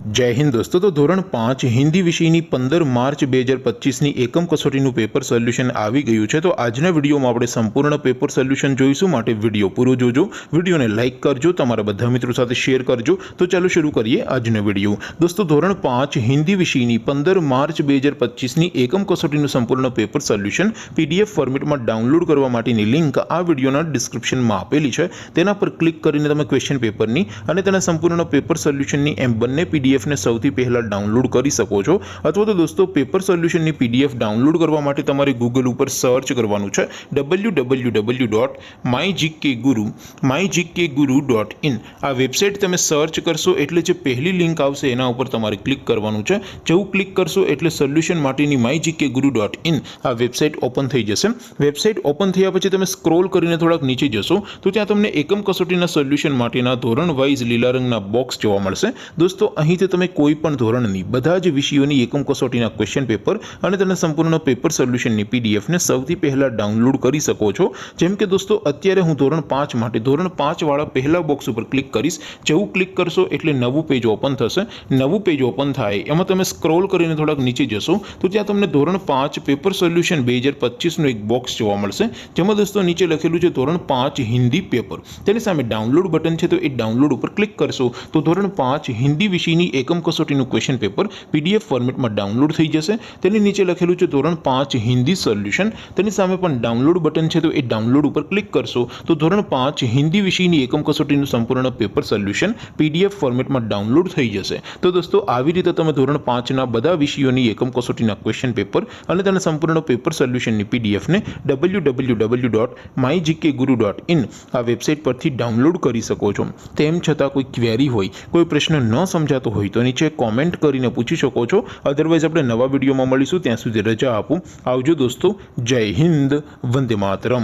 जय हिंद दोस्तों। तो धोरण 5 हिंदी विषयની 15 માર્ચ 2025ની એકમ કસોટીનું પેપર સોલ્યુશન આવી ગયું છે। તો આજના વિડીયોમાં આપણે સંપૂર્ણ પેપર સોલ્યુશન જોઈશું, માટે વિડીયો પૂરો જોજો, વિડીયોને લાઇક કરજો, તમારા બધા મિત્રો સાથે શેર કરજો। તો ચાલો શરૂ કરીએ આજનો વિડીયો। દોસ્તો ધોરણ 5 હિન્દી વિષયની 15 માર્ચ 2025ની એકમ કસોટીનું સંપૂર્ણ પેપર સોલ્યુશન પીડીએફ ફોર્મેટમાં ડાઉનલોડ કરવા માટેની લિંક આ વિડીયોના ડિસ્ક્રિપ્શનમાં આપેલી છે। તેના પર ક્લિક કરીને તમે ક્વેશ્ચન પેપરની અને તેના સંપૂર્ણ પેપર સોલ્યુશનની એમ બંને પીડીએફ ने સૌથી પહેલા ડાઉનલોડ કરી શકો છો। અથવા તો દોસ્તો પેપર સોલ્યુશનની પીડીએફ ડાઉનલોડ કરવા માટે તમારે ગૂગલ ઉપર સર્ચ કરવાનું છે www.mygkguru.in। આ વેબસાઇટ તમે સર્ચ કરશો એટલે જે પહેલી લિંક આવશે એના ઉપર તમારે ક્લિક કરવાનું છે। જેવું ક્લિક કરશો એટલે સોલ્યુશન માટેની mygkguru.in આ વેબસાઇટ ઓપન થઈ જશે। વેબસાઇટ ઓપન થયા પછી તમે સ્ક્રોલ કરીને થોડાક નીચે જશો તો ત્યાં તમને એકમ કસોટીના સોલ્યુશન માટેના ધોરણ વાઇઝ લીલા રંગના બોક્સ જોવા મળશે। દોસ્તો અહીં તમે કોઈ પણ ધોરણની બધા જ વિષયોની એકમ કસોટીના ક્વેશ્ચન પેપર અને તેના સંપૂર્ણ પેપર સોલ્યુશનની પીડીએફ ને સૌથી પહેલા ડાઉનલોડ કરી શકો છો। જેમ કે દોસ્તો અત્યારે હું ધોરણ 5 માટે ધોરણ 5 વાળા પહેલા બોક્સ ઉપર ક્લિક કરીશ। જેવું ક્લિક કરશો એટલે નવું પેજ ઓપન થશે। નવું પેજ ઓપન થાય એમાં તમે સ્ક્રોલ કરીને થોડાક નીચે જશો તો ત્યાં તમને ધોરણ 5 પેપર સોલ્યુશન 2025 નું એક બોક્સ જોવા મળશે, જેમાં દોસ્તો નીચે લખેલું છે ધોરણ 5 હિન્દી પેપર। તેની સામે ડાઉનલોડ બટન છે, તો એ ડાઉનલોડ ઉપર ક્લિક કરશો તો ધોરણ 5 હિન્દી વિષયની એકમ કસોટીનું ક્વેશ્ચન પેપર પીડીએફ ફોર્મેટમાં ડાઉનલોડ થઈ જશે। તેની નીચે લખેલું છે ધોરણ 5 હિન્દી સોલ્યુશન, તેની સામે પણ ડાઉનલોડ બટન છે, તો એ ડાઉનલોડ ઉપર ક્લિક કરશો તો ધોરણ 5 હિન્દી વિષયની એકમ કસોટીનું સંપૂર્ણ પેપર સોલ્યુશન પીડીએફ ફોર્મેટમાં ડાઉનલોડ થઈ જશે। તો દોસ્તો આવી રીતે તમે ધોરણ 5 ના બધા વિષયોની એકમ કસોટીના ક્વેશ્ચન પેપર અને તેના સંપૂર્ણ પેપર સોલ્યુશનની પીડીએફ ને www.mygkguru.in આ વેબસાઇટ પરથી ડાઉનલોડ કરી શકો છો। તેમ છતાં કોઈ ક્વેરી હોય, કોઈ પ્રશ્ન ન સમજાતો હોય તો નીચે કોમેન્ટ કરીને પૂછી શકો છો। અધરવાઇઝ આપણે નવા વિડીયોમાં મળીશું, ત્યાં સુધી રજા આપું। આવજો દોસ્તો, જય હિન્દ, વંદે માતરમ।